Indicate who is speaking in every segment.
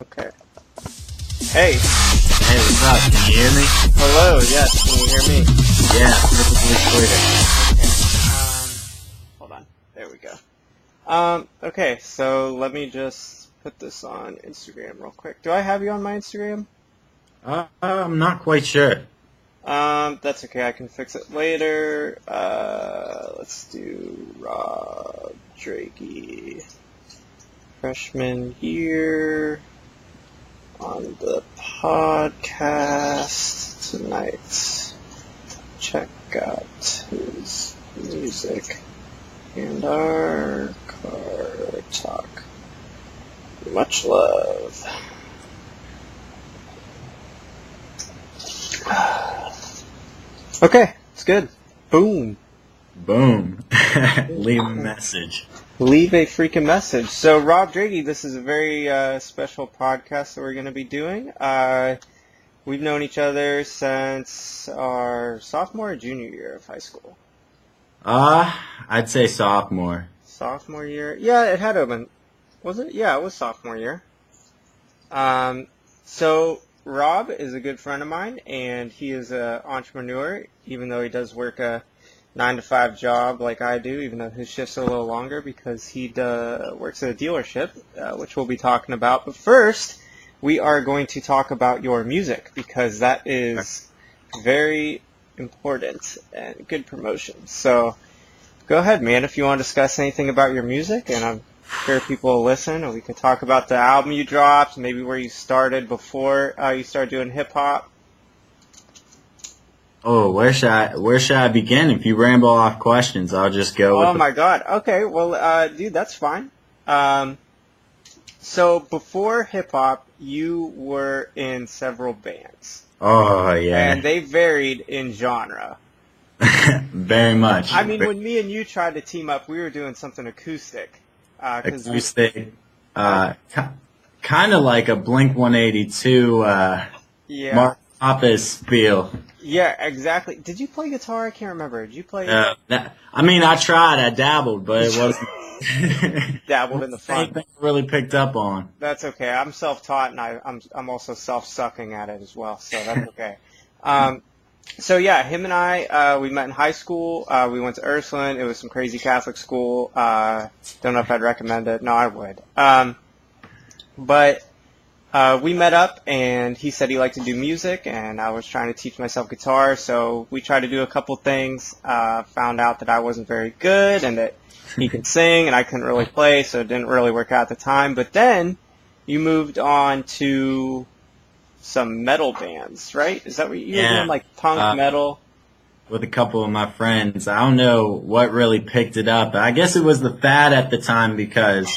Speaker 1: Okay. Hey.
Speaker 2: Hey, what's up? Can you hear me?
Speaker 1: Hello. Yes. Can you hear me?
Speaker 2: Yeah, perfectly clear.
Speaker 1: Okay. Hold on. There we go. Okay. So let me just put this on Instagram real quick. Do I have you on my Instagram?
Speaker 2: I'm not quite sure.
Speaker 1: That's okay. I can fix it later. Let's do Rob Droege. Freshman year on the podcast tonight. Check out his music and our car talk. Much love. Okay, it's good. Boom.
Speaker 2: Boom. Leave a message.
Speaker 1: Leave a freaking message. So, Rob Droege, this is a very special podcast that we're going to be doing. We've known each other since our sophomore or junior year of high school.
Speaker 2: I'd say sophomore.
Speaker 1: Sophomore year? Yeah, it had to have been. Was it? Yeah, it was sophomore year. So, Rob is a good friend of mine, and he is an entrepreneur, even though he does work a 9-to-5 job like I do, even though his shifts are a little longer because he works at a dealership, which we'll be talking about. But first, we are going to talk about your music because that is very important and good promotion. So go ahead, man, if you want to discuss anything about your music, and I'm sure people will listen, and we can talk about the album you dropped, maybe where you started before you started doing hip-hop.
Speaker 2: Oh, where should I begin? If you ramble off questions, I'll just go with
Speaker 1: my God. Okay, well, dude, that's fine. So before hip-hop, you were in several bands.
Speaker 2: Oh, yeah.
Speaker 1: And they varied in genre.
Speaker 2: Very much.
Speaker 1: I mean, when me and you tried to team up, we were doing something acoustic.
Speaker 2: Acoustic. Kind of like a Blink-182
Speaker 1: yeah.
Speaker 2: Mark Hoppus feel.
Speaker 1: Yeah, exactly. Did you play guitar? I can't remember. Did you play?
Speaker 2: I mean, I tried. I dabbled, but it wasn't.
Speaker 1: Dabbled in the fun.
Speaker 2: Anything really picked up on.
Speaker 1: That's okay. I'm self-taught, and I'm also self-sucking at it as well, so that's okay. So yeah, him and I, we met in high school. We went to Ursuline. It was some crazy Catholic school. Don't know if I'd recommend it. No, I would. But we met up, and he said he liked to do music, and I was trying to teach myself guitar. So we tried to do a couple things. Found out that I wasn't very good, and that he could sing, and I couldn't really play, so it didn't really work out at the time. But then you moved on to some metal bands, right? Is that what you were doing, like punk metal?
Speaker 2: With a couple of my friends. I don't know what really picked it up. I guess it was the fad at the time because,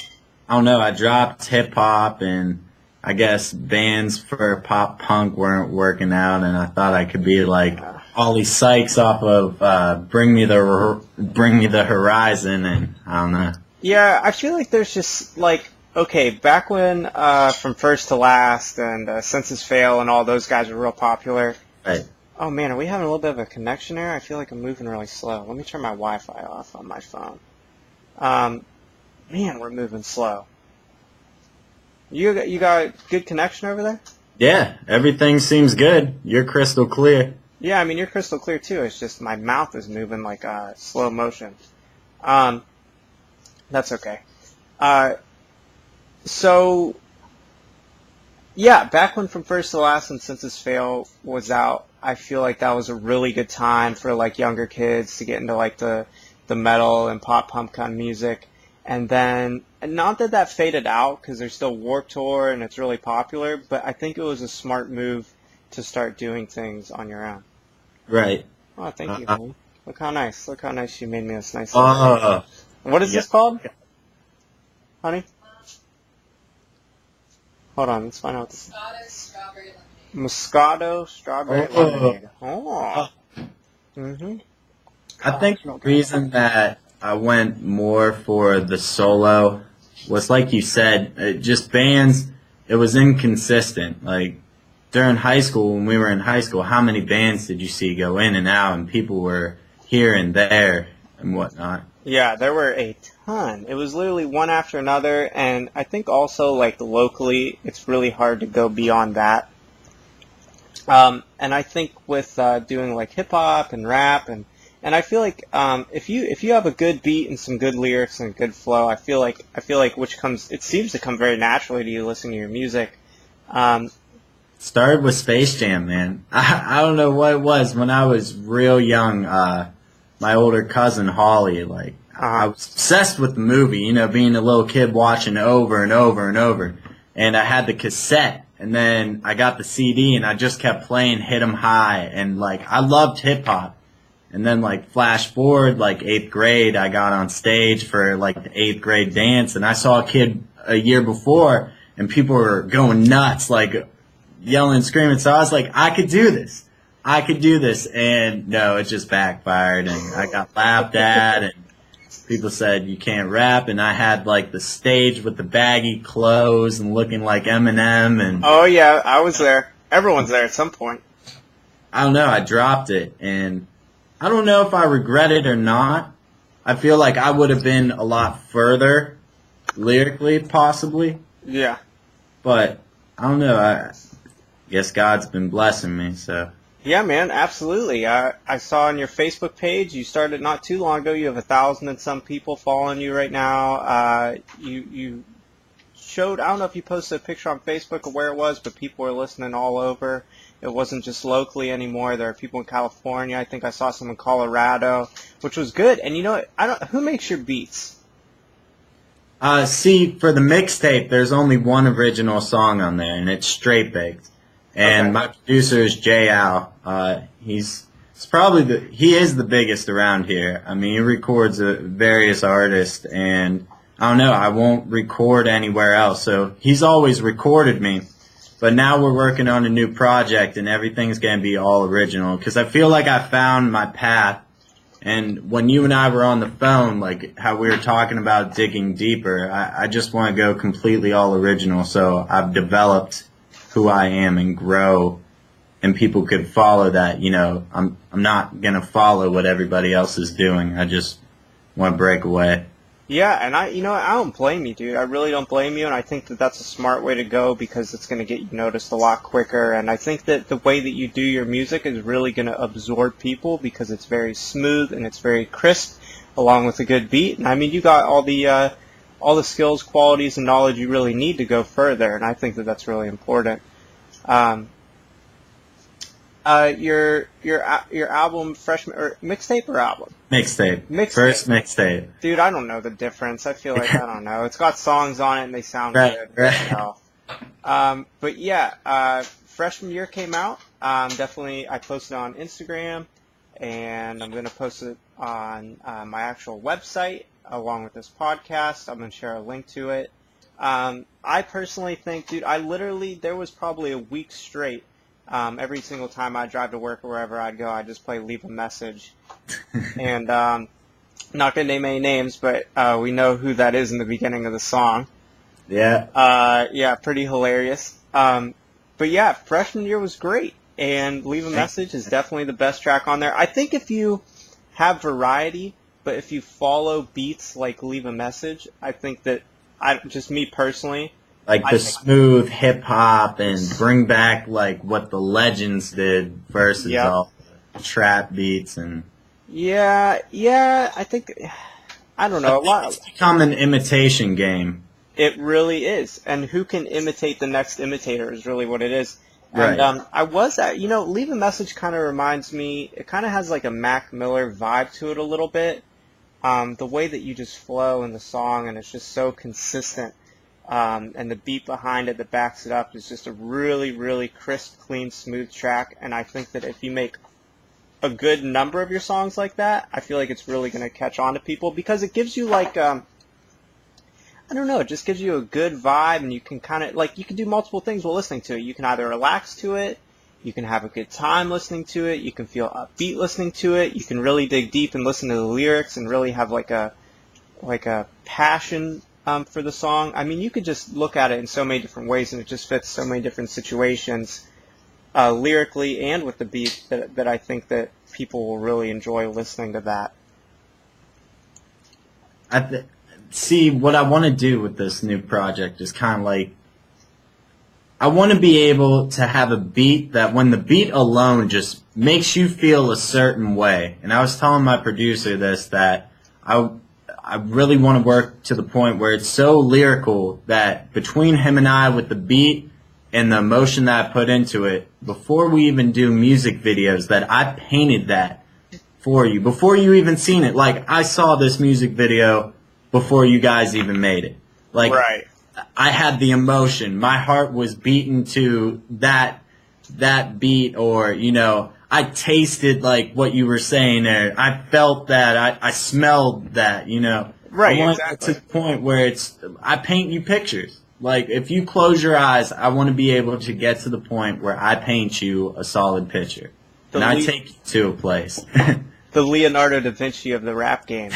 Speaker 2: I don't know, I dropped hip-hop and I guess bands for pop punk weren't working out, and I thought I could be like Ollie Sykes off of Bring Me the Horizon, and I don't know.
Speaker 1: Yeah, I feel like there's just like, okay, back when From First to Last and Census Fail and all those guys were real popular.
Speaker 2: Right.
Speaker 1: Oh man, are we having a little bit of a connection error? I feel like I'm moving really slow. Let me turn my Wi-Fi off on my phone. Man, we're moving slow. You got good connection over there?
Speaker 2: Yeah, everything seems good. You're crystal clear.
Speaker 1: Yeah, I mean, you're crystal clear too. It's just my mouth is moving like slow motion. That's okay. So, yeah, back when From First to Last and Census Fail was out, I feel like that was a really good time for like younger kids to get into like the metal and pop punk kind of music. And then, not that faded out because there's still Warped Tour and it's really popular, but I think it was a smart move to start doing things on your own.
Speaker 2: Right.
Speaker 1: Oh, thank you, man. Look how nice. Look how nice you made me this nice. What is this called? Honey? Hold on, let's find out what this is. Moscato Strawberry Lemonade. Oh. Mm-hmm.
Speaker 2: I think the reason that I went more for the solo was, like you said, just bands, it was inconsistent. Like, during high school, when we were in high school, how many bands did you see go in and out, and people were here and there and whatnot?
Speaker 1: Yeah, there were a ton. It was literally one after another, and I think also like locally, it's really hard to go beyond that. And I think with doing like hip hop and rap and I feel like if you have a good beat and some good lyrics and a good flow, I feel like it seems to come very naturally to you listening to your music. Um,
Speaker 2: Started with Space Jam, man. I don't know what it was when I was real young. My older cousin Holly, like I was obsessed with the movie. You know, being a little kid watching over and over and over. And I had the cassette, and then I got the CD, and I just kept playing "Hit 'Em High," and like I loved hip hop. And then like flash forward, like 8th grade, I got on stage for like the 8th grade dance, and I saw a kid a year before, and people were going nuts, like yelling and screaming. So I was like, I could do this. I could do this. And no, it just backfired, and I got laughed at, and people said you can't rap, and I had like the stage with the baggy clothes and looking like Eminem, and
Speaker 1: oh yeah, I was there. Everyone's there at some point.
Speaker 2: I don't know, I dropped it, and I don't know if I regret it or not. I feel like I would have been a lot further lyrically, possibly.
Speaker 1: Yeah.
Speaker 2: But I don't know. I guess God's been blessing me, so.
Speaker 1: Yeah, man, absolutely. I saw on your Facebook page you started not too long ago. You have 1,000 and some people following you right now. You showed, I don't know if you posted a picture on Facebook of where it was, but people were listening all over. It wasn't just locally anymore. There are people in California. I think I saw some in Colorado, which was good. And you know what? Who makes your beats?
Speaker 2: See, for the mixtape, there's only one original song on there, and it's Straight Baked. And my producer is Jay Al. He is the biggest around here. I mean, he records various artists, and I don't know, I won't record anywhere else. So he's always recorded me. But now we're working on a new project, and everything's going to be all original. Because I feel like I found my path. And when you and I were on the phone, like how we were talking about digging deeper, I just want to go completely all original. So I've developed who I am and grow, and people could follow that. You know, I'm not going to follow what everybody else is doing. I just want to break away.
Speaker 1: Yeah, and I don't blame you, dude. I really don't blame you, and I think that that's a smart way to go because it's going to get you noticed a lot quicker. And I think that the way that you do your music is really going to absorb people because it's very smooth and it's very crisp, along with a good beat. And I mean, you got all the skills, qualities, and knowledge you really need to go further, and I think that that's really important. Your album, freshman or mixtape or album?
Speaker 2: Mixtape. First mixtape.
Speaker 1: Dude, I don't know the difference. I feel like I don't know. It's got songs on it and they sound good.
Speaker 2: Right.
Speaker 1: But yeah, freshman year came out. Definitely, I posted on Instagram, and I'm gonna post it on my actual website along with this podcast. I'm gonna share a link to it. I personally think, dude, there was probably a week straight. Every single time I drive to work or wherever I'd go, I'd just play Leave a Message. And not going to name any names, but we know who that is in the beginning of the song.
Speaker 2: Yeah.
Speaker 1: Yeah, pretty hilarious. But yeah, freshman year was great. And Leave a Message is definitely the best track on there. I think if you have variety, but if you follow beats like Leave a Message, I think that, just me personally,
Speaker 2: like the smooth hip hop and bring back like what the legends did versus all the trap beats and
Speaker 1: yeah, I think I don't know.
Speaker 2: It's become an imitation game.
Speaker 1: It really is, and who can imitate the next imitator is really what it is.
Speaker 2: Right.
Speaker 1: And I was at Leave a Message kind of reminds me. It kind of has like a Mac Miller vibe to it a little bit. The way that you just flow in the song, and it's just so consistent. And the beat behind it that backs it up is just a really, really crisp, clean, smooth track. And I think that if you make a good number of your songs like that, I feel like it's really going to catch on to people because it gives you like, I don't know, it just gives you a good vibe, and you can kind of, like, you can do multiple things while listening to it. You can either relax to it, you can have a good time listening to it, you can feel upbeat listening to it, you can really dig deep and listen to the lyrics and really have like a passion for the song. I mean, you could just look at it in so many different ways, and it just fits so many different situations, lyrically and with the beat, that I think that people will really enjoy listening to that.
Speaker 2: see, what I want to do with this new project is kind of like, I want to be able to have a beat that when the beat alone just makes you feel a certain way. And I was telling my producer this, that I really want to work to the point where it's so lyrical that between him and I with the beat and the emotion that I put into it, before we even do music videos, that I painted that for you. Before you even seen it. Like, I saw this music video before you guys even made it. Like,
Speaker 1: Right.
Speaker 2: I had the emotion. My heart was beating to that beat, or, you know, I tasted like what you were saying there. I felt that. I smelled that, you know.
Speaker 1: Right,
Speaker 2: I want
Speaker 1: exactly.
Speaker 2: to the point where I paint you pictures. Like, if you close your eyes, I want to be able to get to the point where I paint you a solid picture. And I take you to a place.
Speaker 1: The Leonardo da Vinci of the rap game.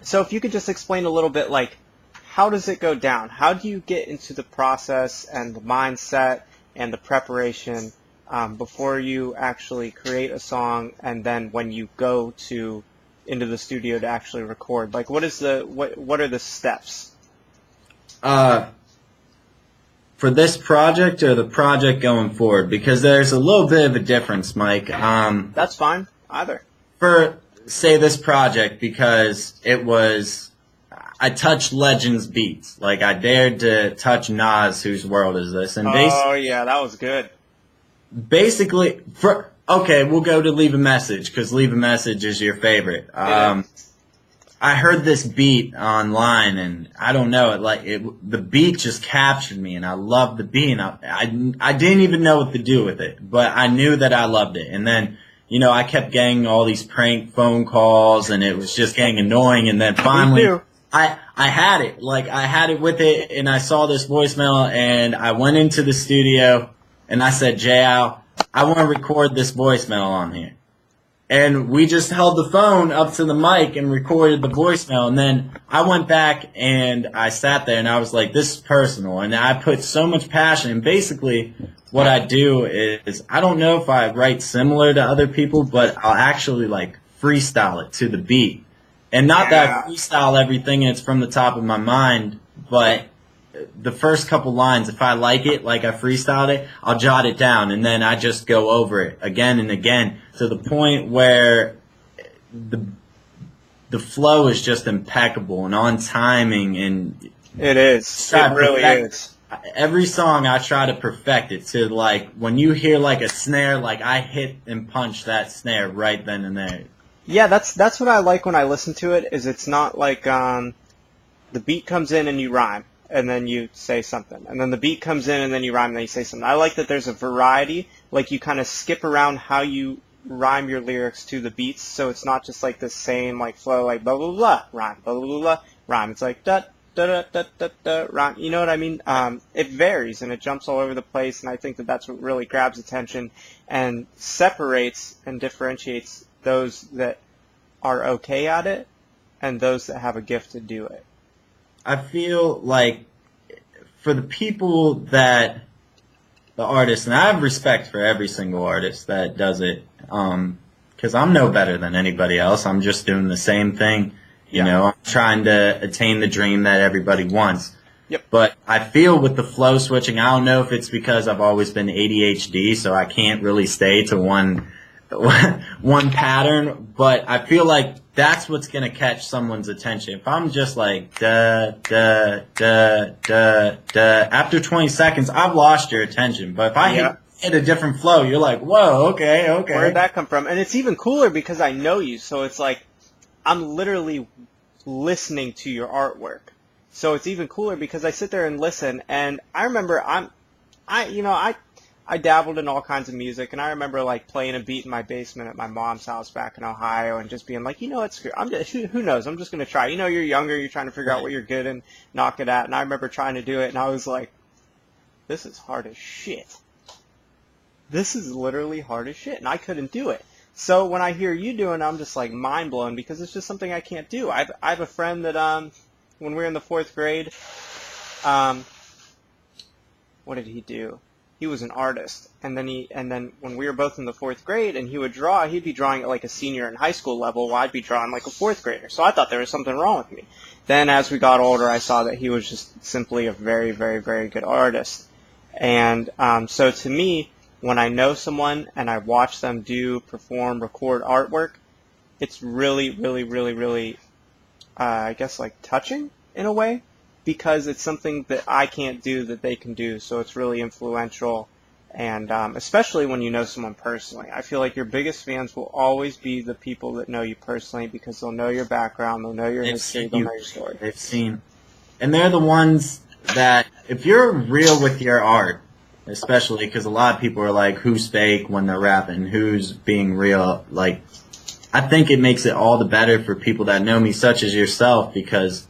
Speaker 1: So if you could just explain a little bit, like, how does it go down? How do you get into the process and the mindset and the preparation before you actually create a song, and then when you go into the studio to actually record? Like, what are the steps?
Speaker 2: For this project or the project going forward? Because there's a little bit of a difference, Mike.
Speaker 1: That's fine, either.
Speaker 2: For, say, this project, because I touched Legends beats. Like, I dared to touch Nas, Whose World Is This? And
Speaker 1: Oh, yeah, that was good.
Speaker 2: basically, okay, we'll go to Leave a Message, because Leave a Message is your favorite. I heard this beat online, and I don't know, the beat just captured me, and I loved the beat. And I didn't even know what to do with it, but I knew that I loved it. And then, you know, I kept getting all these prank phone calls, and it was just getting annoying. And then finally, I had it. Like, I had it with it, and I saw this voicemail, and I went into the studio, and I said, J-Al, I want to record this voicemail on here. And we just held the phone up to the mic and recorded the voicemail. And then I went back and I sat there and I was like, this is personal. And I put so much passion. And basically what I do is, I don't know if I write similar to other people, but I'll actually like freestyle it to the beat. And not that I freestyle everything and it's from the top of my mind, but the first couple lines, if I like it, like I freestyled it, I'll jot it down, and then I just go over it again and again to the point where the flow is just impeccable and on timing. And
Speaker 1: it is. It really is.
Speaker 2: Every song I try to perfect it to, like, when you hear like a snare, like I hit and punch that snare right then and there.
Speaker 1: Yeah, that's what I like when I listen to it. Is it's not like the beat comes in and you rhyme, and then you say something. And then the beat comes in, and then you rhyme, and then you say something. I like that there's a variety. Like, you kind of skip around how you rhyme your lyrics to the beats, so it's not just like the same, like, flow, like, blah, blah, blah, rhyme, blah, blah, blah, rhyme. It's like, da, da, da, da, da, da, rhyme. You know what I mean? It varies, and it jumps all over the place, and I think that that's what really grabs attention and separates and differentiates those that are okay at it and those that have a gift to do it.
Speaker 2: I feel like for the people the artists, and I have respect for every single artist that does it, because I'm no better than anybody else. I'm just doing the same thing, you know. I'm trying to attain the dream that everybody wants.
Speaker 1: Yep.
Speaker 2: But I feel with the flow switching, I don't know if it's because I've always been ADHD, so I can't really stay to one pattern, but I feel like that's what's going to catch someone's attention. If I'm just like, da, da, da, da, da, after 20 seconds, I've lost your attention. But if I hit a different flow, you're like, whoa, okay.
Speaker 1: Where'd that come from? And it's even cooler because I know you, so it's like, I'm literally listening to your artwork. So it's even cooler because I sit there and listen, and I remember I dabbled in all kinds of music, and I remember like playing a beat in my basement at my mom's house back in Ohio, and just being like, you know what, who knows? I'm just gonna try. You know, you're younger, you're trying to figure out what you're good and not good at. And I remember trying to do it, and I was like, this is hard as shit. This is literally hard as shit, and I couldn't do it. So when I hear you doing it, I'm just like mind blown because it's just something I can't do. I have a friend that when we were in the 4th grade, what did he do? he was an artist. And then when we were both in the fourth grade and he would draw, he'd be drawing at like a senior in high school level while I'd be drawing like a fourth grader. So I thought there was something wrong with me. Then as we got older, I saw that he was just simply a very, very, very good artist. And so to me, when I know someone and I watch them do, perform, record artwork, it's really, really, really, really, I guess, like touching in a way, because it's something that I can't do that they can do. So it's really influential, and especially when you know someone personally. I feel like your biggest fans will always be the people that know you personally, because they'll know your background, they'll know your history, they'll know your story.
Speaker 2: They've seen, and they're the ones that, if you're real with your art, especially because a lot of people are like, who's fake when they're rapping, who's being real, like, I think it makes it all the better for people that know me, such as yourself, because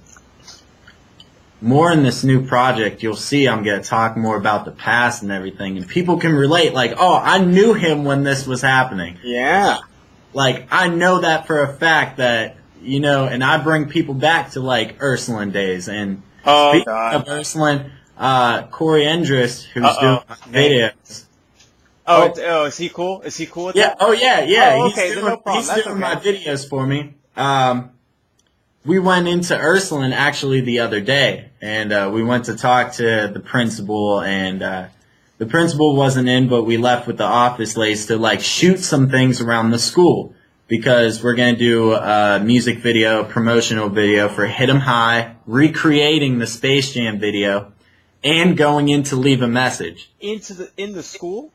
Speaker 2: more in this new project, you'll see I'm going to talk more about the past and everything, and people can relate, like, oh, I knew him when this was happening.
Speaker 1: Yeah.
Speaker 2: Like, I know that for a fact that, you know, and I bring people back to, like, Ursuline days, and speaking of Ursuline, Corey Endress, who's doing videos.
Speaker 1: Oh, is he cool? Is he cool with that?
Speaker 2: Oh, yeah.
Speaker 1: Oh, okay,
Speaker 2: He's
Speaker 1: no problem.
Speaker 2: He's doing my videos for me. We went into Ursuline actually the other day, and we went to talk to the principal, and the principal wasn't in, but we left with the office ladies to, like, shoot some things around the school, because we're going to do a music video, promotional video for Hit 'em High, recreating the Space Jam video, and going in to leave a message.
Speaker 1: In the school?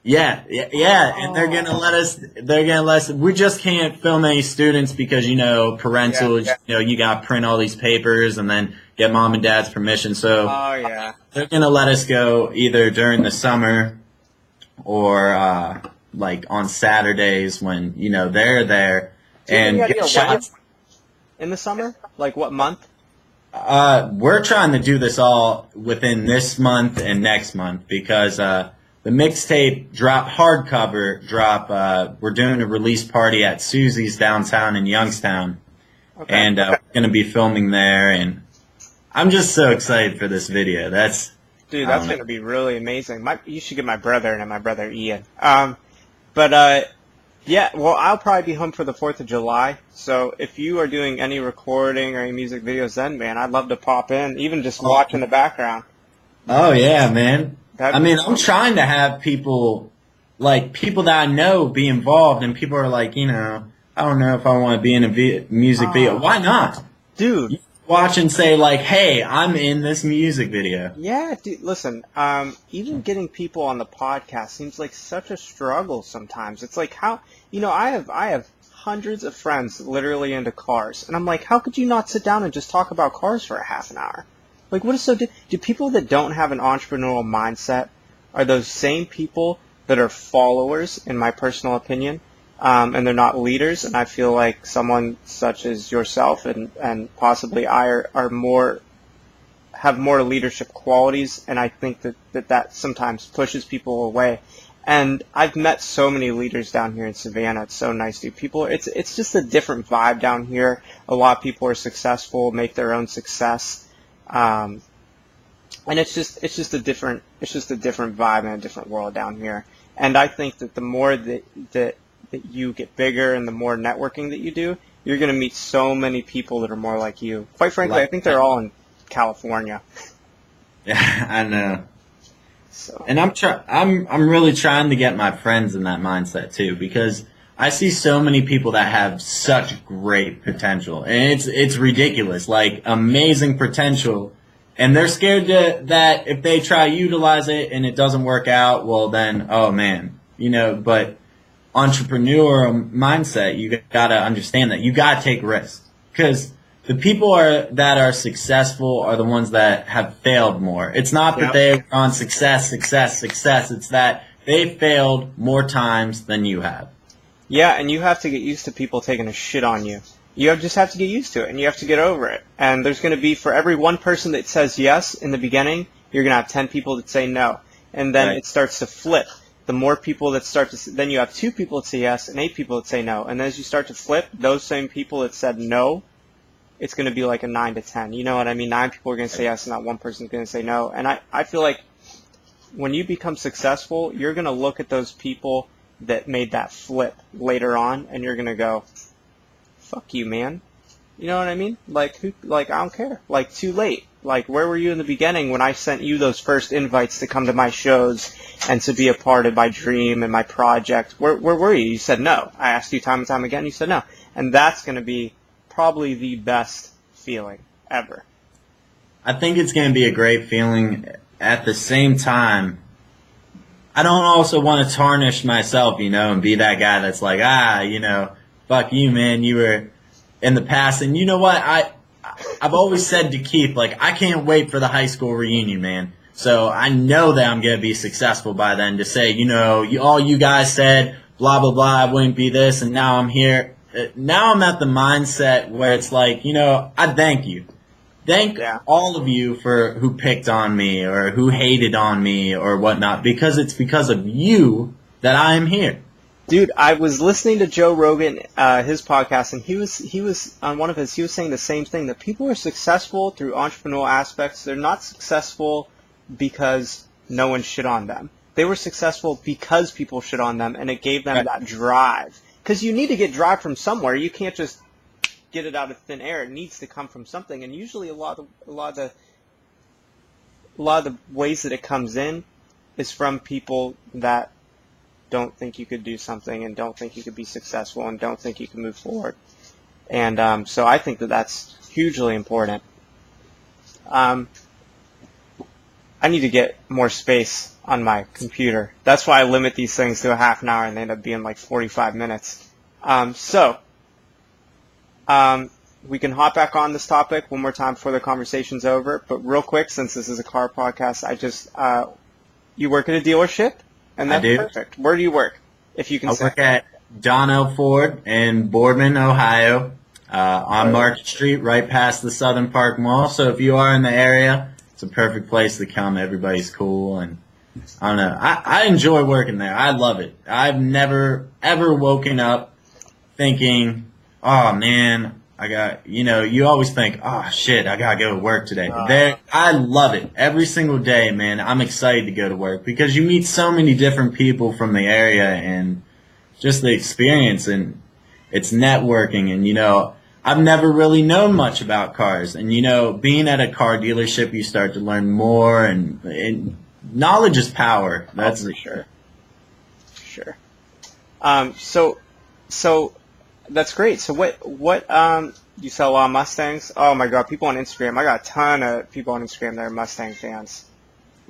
Speaker 2: Yeah, and they're gonna let us, we just can't film any students because, you know, parental, you know, you gotta print all these papers and then get mom and dad's permission, so they're gonna let us go either during the summer or, like, on Saturdays when, you know, they're there, and get shots.
Speaker 1: In the summer? Like what month?
Speaker 2: We're trying to do this all within this month and next month, because, the mixtape hardcover drop, we're doing a release party at Susie's downtown in Youngstown. Okay. And we're going to be filming there, and I'm just so excited for this video. That's
Speaker 1: going to be really amazing. You should get my brother and my brother Ian. Yeah, well, I'll probably be home for the 4th of July, so if you are doing any recording or any music videos then, man, I'd love to pop in, even just watch in the background.
Speaker 2: Oh, yeah, man. I mean, I'm trying to have people, like, people that I know be involved, and people are like, you know, I don't know if I want to be in a music video. Why not?
Speaker 1: Dude.
Speaker 2: You watch and say, like, hey, I'm in this music video.
Speaker 1: Yeah, dude, listen, even getting people on the podcast seems like such a struggle sometimes. It's like, how, you know, I have hundreds of friends literally into cars, and I'm like, how could you not sit down and just talk about cars for a half an hour? Like, what is so... Do people that don't have an entrepreneurial mindset are those same people that are followers, in my personal opinion, and they're not leaders? And I feel like someone such as yourself and possibly I have more leadership qualities, and I think that sometimes pushes people away. And I've met so many leaders down here in Savannah. It's so nice, dude. It's just a different vibe down here. A lot of people are successful, make their own success. And it's just a different vibe and a different world down here. And I think that the more that you get bigger and the more networking that you do, you're going to meet so many people that are more like you. Quite frankly, I think they're all in California.
Speaker 2: Yeah, I know. So. And I'm really trying to get my friends in that mindset too, because I see so many people that have such great potential, and it's ridiculous, like amazing potential, and they're scared that if they try to utilize it and it doesn't work out, well then, oh man, you know, but entrepreneurial mindset, you gotta understand that you gotta take risks, because the people that are successful are the ones that have failed more. It's not that they've gone success, it's that they failed more times than you have.
Speaker 1: Yeah, and you have to get used to people taking a shit on you. Just have to get used to it, and you have to get over it. And there's going to be, for every one person that says yes in the beginning, you're going to have 10 people that say no. And then it starts to flip. The more people that then you have 2 people that say yes and 8 people that say no. And as you start to flip, those same people that said no, it's going to be like a 9 to 10. You know what I mean? 9 people are going to say yes and not one person's going to say no. And I feel like when you become successful, you're going to look at those people that made that flip later on, and you're going to go, fuck you, man. You know what I mean? Like, I don't care. Like, too late. Like, where were you in the beginning when I sent you those first invites to come to my shows and to be a part of my dream and my project? Where were you? You said no. I asked you time and time again. You said no. And that's going to be probably the best feeling ever.
Speaker 2: I think it's going to be a great feeling. At the same time, I don't also want to tarnish myself, and be that guy that's like, fuck you, man. You were in the past. And you know what? I've always said to Keith, like, I can't wait for the high school reunion, man. So I know that I'm going to be successful by then to say, all you guys said, blah, blah, blah, I wouldn't be this, and now I'm here. Now I'm at the mindset where it's like, I thank you. Thank all of you for who picked on me or who hated on me or whatnot, because it's because of you that I am here.
Speaker 1: Dude, I was listening to Joe Rogan, his podcast, and he was on one of his, he was saying the same thing, that people are successful through entrepreneurial aspects. They're not successful because no one shit on them. They were successful because people shit on them, and it gave them that drive. Because you need to get drive from somewhere. You can't just get it out of thin air. It needs to come from something. And usually a lot of the ways that it comes in is from people that don't think you could do something and don't think you could be successful and don't think you can move forward. And so I think that that's hugely important. I need to get more space on my computer. That's why I limit these things to a half an hour and they end up being like 45 minutes. We can hop back on this topic one more time before the conversation's over. But real quick, since this is a car podcast, you work at a dealership? And that's perfect. Where do you work, if you can say?
Speaker 2: I work at Donnell Ford in Boardman, Ohio, on Market Street, right past the Southern Park Mall. So if you are in the area, it's a perfect place to come. Everybody's cool, and I don't know. I enjoy working there. I love it. I've never, ever woken up thinking, oh, man, you always think, oh, shit, I got to go to work today. I love it. Every single day, man, I'm excited to go to work because you meet so many different people from the area and just the experience, and it's networking. And, I've never really known much about cars. And, being at a car dealership, you start to learn more, and knowledge is power. That's
Speaker 1: for sure. Sure. So that's great. So what you sell a lot of Mustangs? Oh my God, people on Instagram. I got a ton of people on Instagram that are Mustang fans.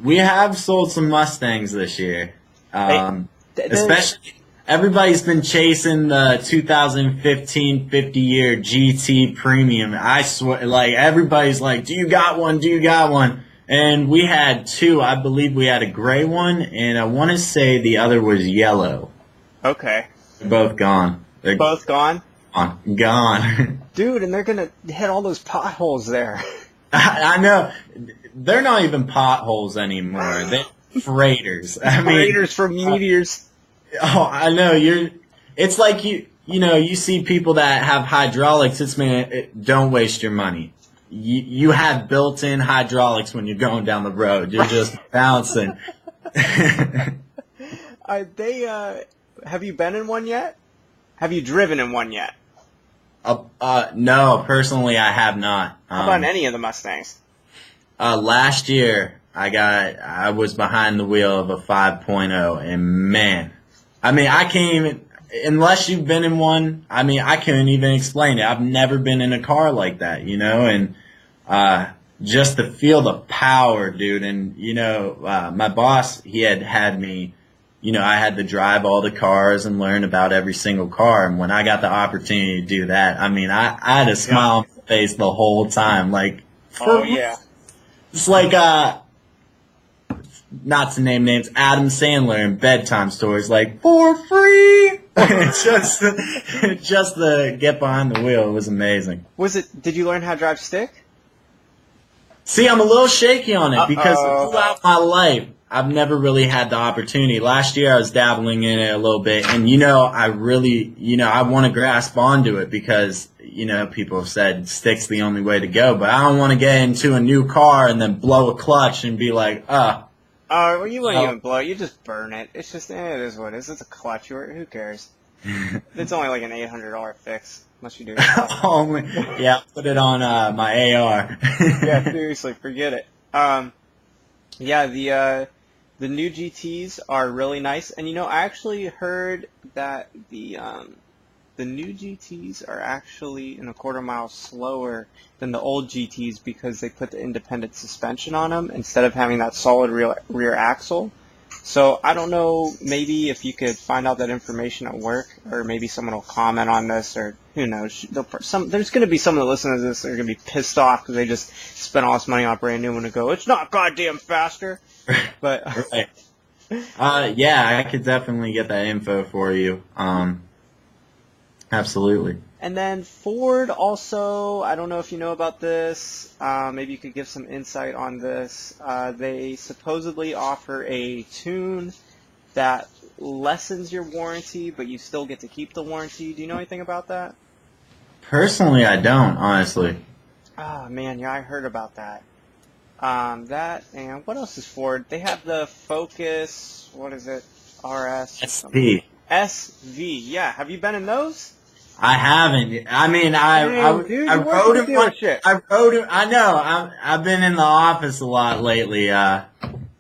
Speaker 2: We have sold some Mustangs this year. Especially everybody's been chasing the 2015 50-year GT Premium. I swear, like, everybody's like, do you got one? Do you got one? And we had two. I believe we had a gray one, and I want to say the other was yellow.
Speaker 1: Okay.
Speaker 2: They're both gone. They're
Speaker 1: both gone?
Speaker 2: Gone.
Speaker 1: Dude, and they're going to hit all those potholes there.
Speaker 2: I know. They're not even potholes anymore. They're freighters.
Speaker 1: Freighters for meteors.
Speaker 2: Oh, I know. It's like you see people that have hydraulics. Don't waste your money. You have built-in hydraulics when you're going down the road. You're just bouncing.
Speaker 1: Have you been in one yet? Have you driven in one yet?
Speaker 2: No, personally, I have not.
Speaker 1: How about any of the Mustangs?
Speaker 2: Last year, I was behind the wheel of a 5.0, and man, I can't even, unless you've been in one, I couldn't even explain it. I've never been in a car like that, and just to feel the power, dude. And, my boss, he had me, I had to drive all the cars and learn about every single car. And when I got the opportunity to do that, I had a smile on my face the whole time. Like, it's like, not to name names, Adam Sandler in bedtime stories, like, for free. just to get behind the wheel, it was amazing.
Speaker 1: Did you learn how to drive stick?
Speaker 2: See, I'm a little shaky on it because throughout my life, I've never really had the opportunity. Last year I was dabbling in it a little bit, and I really, I want to grasp onto it because, people have said stick's the only way to go, but I don't want to get into a new car and then blow a clutch and be like,
Speaker 1: Oh, well, you wouldn't
Speaker 2: Oh,
Speaker 1: even blow it. You just burn it. It's just, it is what it is. It's a clutch. Who cares? It's only like an $800 fix, unless you do it yourself.
Speaker 2: only, yeah, put it on my AR.
Speaker 1: Yeah, seriously, forget it. Yeah, the new GTs are really nice, and I actually heard that the new GTs are actually in a quarter mile slower than the old GTs because they put the independent suspension on them instead of having that solid rear axle. So I don't know, maybe if you could find out that information at work, or maybe someone will comment on this, or who knows. There's going to be someone that listens to this that are going to be pissed off because they just spent all this money on a brand new one and go, it's not goddamn faster. But
Speaker 2: Right. Yeah, I could definitely get that info for you. Absolutely.
Speaker 1: And then Ford also, I don't know if you know about this, maybe you could give some insight on this. They supposedly offer a tune that lessens your warranty, but you still get to keep the warranty. Do you know anything about that?
Speaker 2: Personally, I don't, honestly.
Speaker 1: Oh, man, yeah, I heard about that. That, and what else is Ford? They have the Focus, what is it, RS?
Speaker 2: SP.
Speaker 1: SV, yeah. Have you been in those?
Speaker 2: I haven't. I mean,
Speaker 1: Dang, dude,
Speaker 2: I
Speaker 1: you work
Speaker 2: rode
Speaker 1: with
Speaker 2: him one.
Speaker 1: dealership.
Speaker 2: I rode him. I know. I've been in the office a lot lately.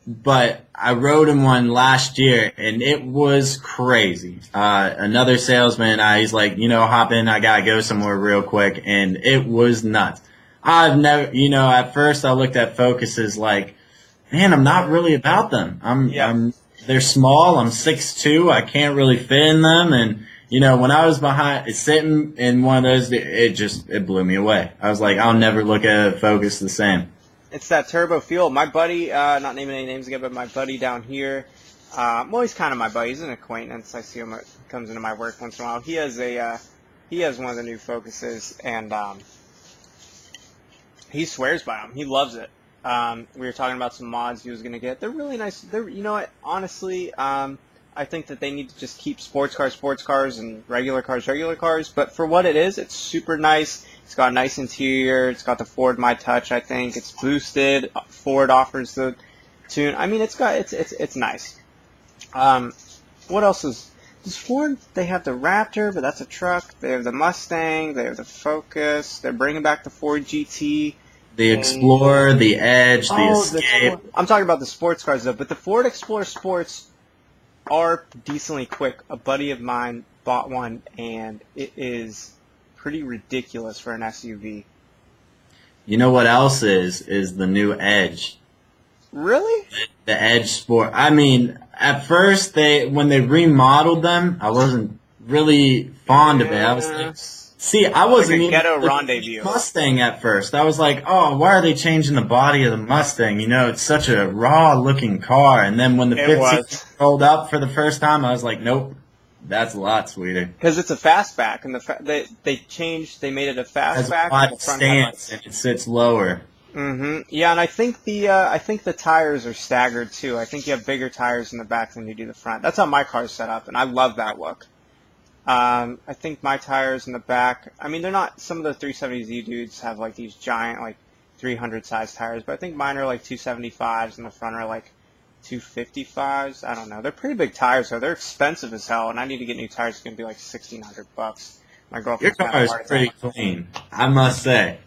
Speaker 2: But I rode him one last year, and it was crazy. Another salesman, he's like, hop in. I gotta go somewhere real quick, and it was nuts. I've never, at first I looked at Focuses like, man, I'm not really about them. They're small. I'm 6'2". I can't really fit in them, and when I was sitting in one of those, it blew me away. I was like, I'll never look at a Focus the same.
Speaker 1: It's that turbo fuel. My buddy, not naming any names again, but my buddy down here, well, he's kind of my buddy. He's an acquaintance. I see him, comes into my work once in a while. He has one of the new Focuses, and he swears by them. He loves it. We were talking about some mods he was going to get. They're really nice. You know what? Honestly, I think that they need to just keep sports cars, and regular cars. But for what it is, it's super nice. It's got a nice interior. It's got the Ford My Touch, I think. It's boosted. Ford offers the tune. I mean, it's nice. What else does Ford? They have the Raptor, but that's a truck. They have the Mustang. They have the Focus. They're bringing back the Ford GT.
Speaker 2: The Explorer, the Edge, the Escape.
Speaker 1: I'm talking about the sports cars, though. But the Ford Explorer Sports are decently quick. A buddy of mine bought one, and it is pretty ridiculous for an SUV.
Speaker 2: You know what else is the new Edge.
Speaker 1: Really?
Speaker 2: The Edge Sport. I mean, at first when they remodeled them, I wasn't really fond of it. I was like, I wasn't
Speaker 1: like a ghetto
Speaker 2: even
Speaker 1: rendezvous.
Speaker 2: Mustang at first. I was like, oh, why are they changing the body of the Mustang? It's such a raw looking car. And then when the 15 rolled up for the first time, I was like, nope, that's a lot sweeter.
Speaker 1: Because it's a fastback, and they made it a fastback.
Speaker 2: It has a stance, and it sits lower.
Speaker 1: Mm-hmm. Yeah, and I think the tires are staggered too. I think you have bigger tires in the back than you do the front. That's how my car's set up, and I love that look. I think my tires in the back, I mean, they're not, some of the 370Z dudes have like these giant, like 300 size tires, but I think mine are like 275s and the front are like 255s. I don't know. They're pretty big tires, though. They're expensive as hell, and I need to get new tires. It's going to be like $1,600. My girlfriend's
Speaker 2: Your car is pretty clean, I must say.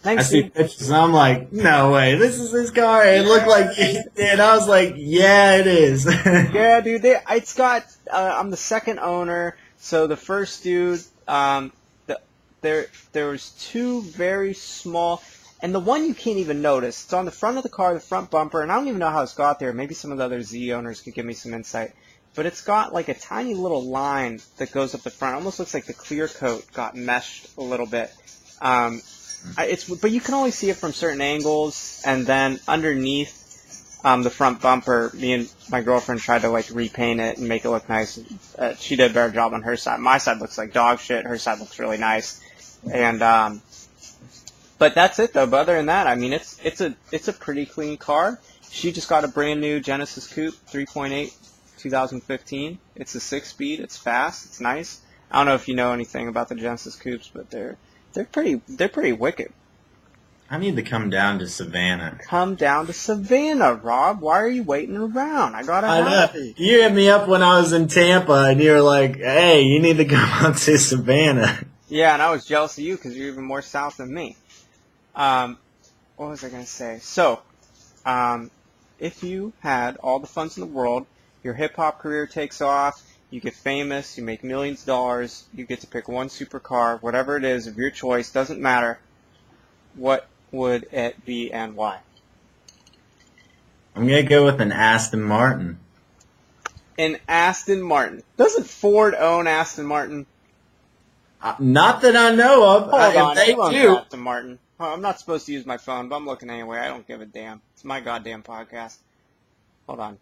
Speaker 1: Thanks,
Speaker 2: I see pictures and I'm like, no way, this is his car. It looked like it did. I was like, yeah, it is.
Speaker 1: Yeah, dude. It's got, I'm the second owner. So the first dude, there was two very small, and the one you can't even notice. It's on the front of the car, the front bumper, and I don't even know how it's got there. Maybe some of the other Z owners could give me some insight. But it's got like a tiny little line that goes up the front. It almost looks like the clear coat got meshed a little bit. But you can only see it from certain angles, and then underneath the front bumper, me and my girlfriend tried to like repaint it and make it look nice. She did a better job on her side. My side looks like dog shit. Her side looks really nice. And but that's it though. But other than that, I mean, it's a pretty clean car. She just got a brand new Genesis Coupe 3.8 2015. It's a 6-speed. It's fast. It's nice. I don't know if you know anything about the Genesis Coupes, but they're pretty wicked.
Speaker 2: I need to come down to Savannah.
Speaker 1: Come down to Savannah, Rob. Why are you waiting around? I gotta
Speaker 2: I
Speaker 1: have
Speaker 2: know.
Speaker 1: you.
Speaker 2: You hit me up when I was in Tampa, and you were like, "Hey, you need to come out to Savannah."
Speaker 1: Yeah, and I was jealous of you because you're even more south than me. What was I gonna say? So, if you had all the funds in the world, your hip hop career takes off, you get famous, you make millions of dollars, you get to pick one supercar, whatever it is of your choice, doesn't matter. What would it be and why?
Speaker 2: I'm gonna go with an Aston Martin.
Speaker 1: An Aston Martin. Doesn't Ford own Aston Martin?
Speaker 2: Not that I know of.
Speaker 1: Hold on,
Speaker 2: If they
Speaker 1: who owns
Speaker 2: do,
Speaker 1: Aston Martin? Well, I'm not supposed to use my phone, but I'm looking anyway. I don't give a damn. It's my goddamn podcast. Hold on.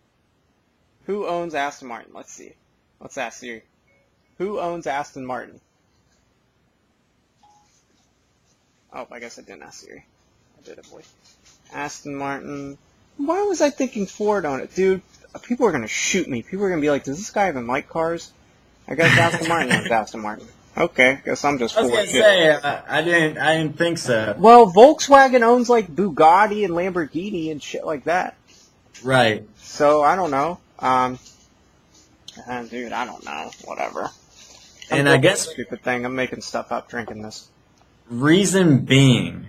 Speaker 1: Who owns Aston Martin? Let's see. Let's ask Siri. Who owns Aston Martin? Oh, I guess I didn't ask Siri. I did it, boy. Aston Martin. Why was I thinking Ford owned it? Dude, people are going to shoot me. People are going to be like, does this guy even like cars? I guess Aston Martin owns Aston Martin. Okay, guess I'm just
Speaker 2: I was
Speaker 1: full of
Speaker 2: gonna
Speaker 1: shit.
Speaker 2: say I didn't think so.
Speaker 1: Well, Volkswagen owns like Bugatti and Lamborghini and shit like that.
Speaker 2: Right.
Speaker 1: So I don't know. Dude, I don't know. Whatever.
Speaker 2: And I guess
Speaker 1: Stupid thing. I'm making stuff up drinking this.
Speaker 2: reason being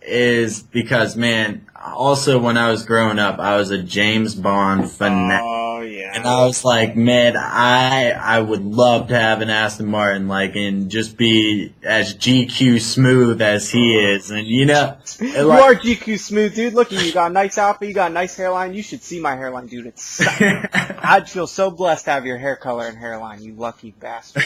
Speaker 2: is because, man, also when I was growing up, I was a James Bond fanatic.
Speaker 1: Oh yeah.
Speaker 2: And I was like, man, I would love to have an Aston Martin, like, and just be as GQ smooth as he is. And, you know.
Speaker 1: You are GQ smooth, dude. Look at you. You got a nice outfit. You got a nice hairline. You should see my hairline, dude. It's sucks. I'd feel so blessed to have your hair color and hairline, you lucky bastard.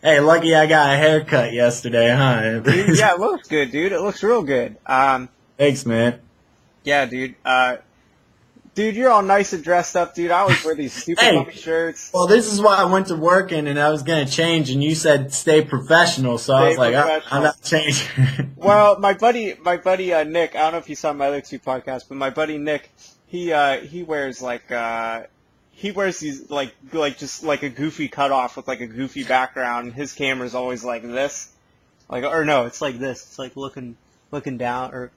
Speaker 2: Hey, lucky I got a haircut yesterday, huh?
Speaker 1: Dude, yeah, it looks good, dude. It looks real good.
Speaker 2: Thanks, man.
Speaker 1: Yeah, dude. Dude, you're all nice and dressed up, dude. I always wear these stupid bummy shirts.
Speaker 2: Well, this is why I went to work and I was going to change, and you said stay professional, so I was like, I'm not changing.
Speaker 1: Well, my buddy Nick, I don't know if you saw my other two podcasts, but my buddy Nick, he wears these like just like a goofy cutoff with like a goofy background. And his camera's always like this, it's like this. It's like looking down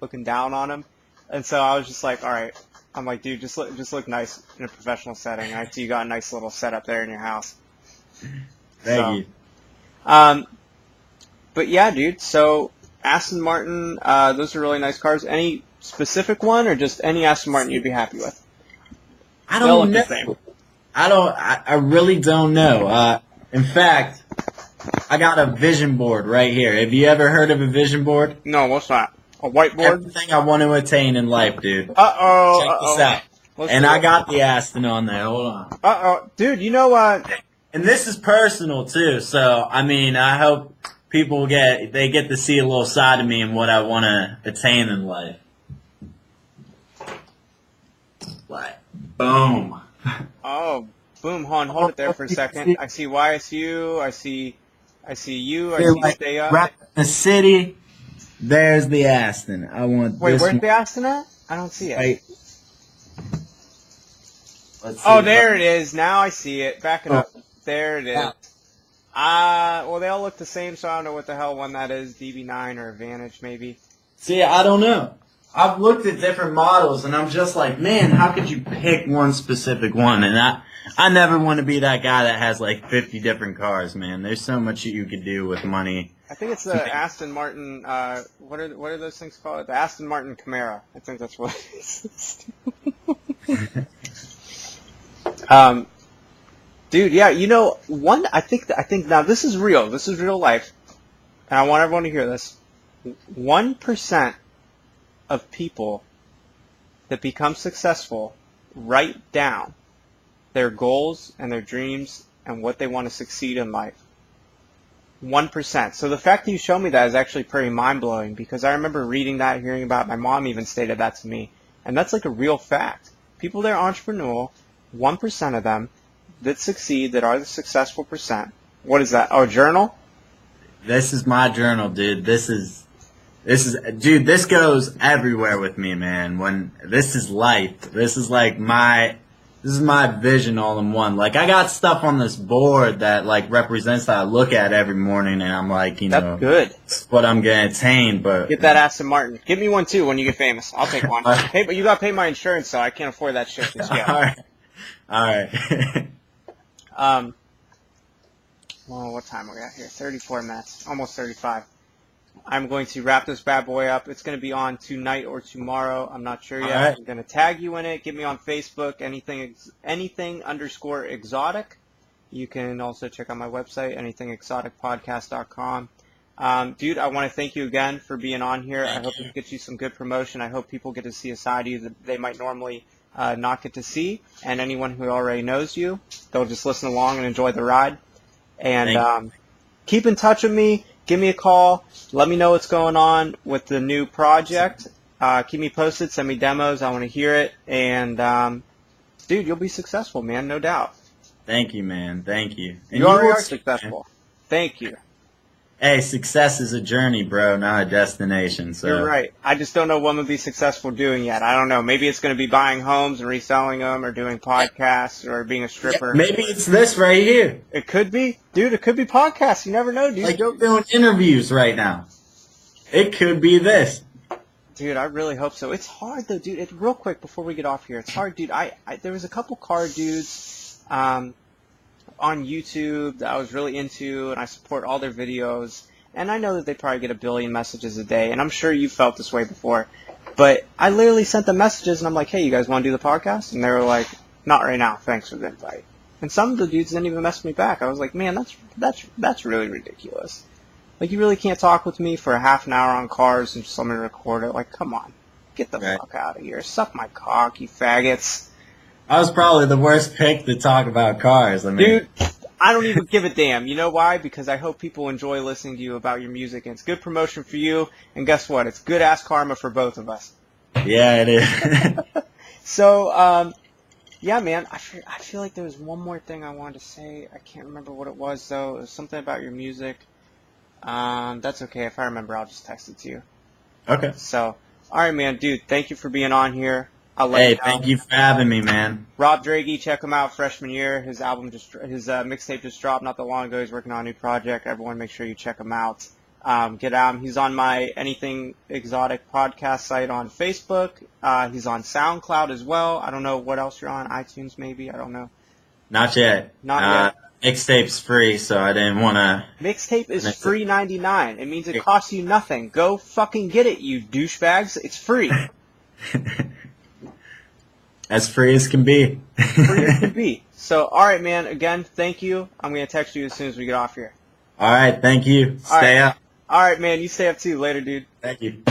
Speaker 1: on him. And so I was just like, all right. I'm like, dude, just look nice in a professional setting. I see you got a nice little setup there in your house.
Speaker 2: Thank you.
Speaker 1: But yeah, dude. So Aston Martin, those are really nice cars. Any specific one, or just any Aston Martin you'd be happy with?
Speaker 2: I don't know. I really don't know. In fact, I got a vision board right here. Have you ever heard of a vision board?
Speaker 1: No, what's that? A whiteboard?
Speaker 2: Everything I want to attain in life, dude.
Speaker 1: Uh-oh.
Speaker 2: Check this out. And I got the Aston on there. Hold on.
Speaker 1: Uh-oh. Dude, you know what?
Speaker 2: And this is personal, too. So, I mean, I hope people get to see a little side of me and what I want to attain in life. Like, boom.
Speaker 1: Oh, boom. Hold it there for a second. I see YSU. I see you. I see Stay Up.
Speaker 2: Rep the city. There's the Aston. I want
Speaker 1: Wait,
Speaker 2: this
Speaker 1: where's
Speaker 2: one.
Speaker 1: the Aston at? I don't see it.
Speaker 2: Wait. Let's see.
Speaker 1: Oh, there it is. Now I see it. Back it up. There it is. Well, they all look the same, so I don't know what the hell one that is. DB9 or Advantage, maybe.
Speaker 2: See, I don't know. I've looked at different models, and I'm just like, man, how could you pick one specific one? And I never want to be that guy that has like 50 different cars, man. There's so much you could do with money.
Speaker 1: I think it's the Aston Martin. What are those things called? The Aston Martin Camaro. I think that's what it is. Dude, yeah, you know, I think now this is real. This is real life, and I want everyone to hear this. 1% of people that become successful write down their goals and their dreams and what they want to succeed in life. 1%. So the fact that you show me that is actually pretty mind-blowing, because I remember reading that, hearing about it. My mom even stated that to me. And that's like a real fact. People that are entrepreneurial, 1% of them that succeed, that are the successful percent. What is that? Oh, a journal?
Speaker 2: This is my journal, dude. This goes everywhere with me, man. This is life. This is is my vision all in one. Like, I got stuff on this board that, like, represents that I look at every morning, and I'm like,
Speaker 1: That's good.
Speaker 2: It's what I'm going to attain, but...
Speaker 1: Get that Aston Martin. Give me one, too, when you get famous. I'll take one. Hey, but you got to pay my insurance, so I can't afford that shit just yet.
Speaker 2: All right.
Speaker 1: Well, what time are we at here? 34 minutes. Almost 35. I'm going to wrap this bad boy up. It's going to be on tonight or tomorrow. I'm not sure yet.
Speaker 2: Right.
Speaker 1: I'm going to tag you in it. Get me on Facebook, anything_exotic. You can also check out my website, anythingexoticpodcast.com. Dude, I want to thank you again for being on here. I hope it gets you some good promotion. I hope people get to see a side of you that they might normally not get to see. And anyone who already knows you, they'll just listen along and enjoy the ride. And keep in touch with me. Give me a call. Let me know what's going on with the new project. Keep me posted. Send me demos. I want to hear it. And, dude, you'll be successful, man. No doubt.
Speaker 2: Thank you, man. Thank you. And
Speaker 1: you already are successful. Thank you.
Speaker 2: Hey, success is a journey, bro, not a destination. So
Speaker 1: you're right. I just don't know what I'm going to be successful doing yet. I don't know. Maybe it's going to be buying homes and reselling them or doing podcasts or being a stripper.
Speaker 2: Yeah, maybe it's this right here.
Speaker 1: It could be. Dude, it could be podcasts. You never know, dude.
Speaker 2: Like you're doing interviews right now. It could be this.
Speaker 1: Dude, I really hope so. It's hard, though, dude. Real quick before we get off here. It's hard, dude. There was a couple car dudes on YouTube that I was really into, and I support all their videos. And I know that they probably get 1 billion messages a day, and I'm sure you felt this way before. But I literally sent them messages, and I'm like, hey, you guys want to do the podcast? And they were like, not right now. Thanks for the invite. And some of the dudes didn't even message me back. I was like, man, that's really ridiculous. Like, you really can't talk with me for a half an hour on cars and just let me record it. Like, come on. Get the fuck out of here. Suck my cock, you faggots.
Speaker 2: I was probably the worst pick to talk about cars. I mean,
Speaker 1: dude, I don't even give a damn. You know why? Because I hope people enjoy listening to you about your music, and it's good promotion for you. And guess what? It's good ass karma for both of us.
Speaker 2: Yeah, it is.
Speaker 1: So, yeah, man. I feel like there was one more thing I wanted to say. I can't remember what it was though. It was something about your music. That's okay. If I remember, I'll just text it to you.
Speaker 2: Okay.
Speaker 1: So, all right, man, dude. Thank you for being on here.
Speaker 2: Hey, thank you for having me, man.
Speaker 1: Rob Droege, check him out. Freshman year, his mixtape just dropped not that long ago. He's working on a new project. Everyone, make sure you check him out. Get out. He's on my Anything Exotic podcast site on Facebook. He's on SoundCloud as well. I don't know what else you're on. iTunes, maybe. I don't know.
Speaker 2: Not yet.
Speaker 1: Not yet.
Speaker 2: Mixtape's free, so I didn't want to.
Speaker 1: Mixtape is free $99. It means it costs you nothing. Go fucking get it, you douchebags. It's free.
Speaker 2: As free as can be.
Speaker 1: Free as can be. So, all right, man. Again, thank you. I'm going to text you as soon as we get off here.
Speaker 2: All right. Thank you. Stay up.
Speaker 1: All right, man. You stay up, too. Later, dude.
Speaker 2: Thank you.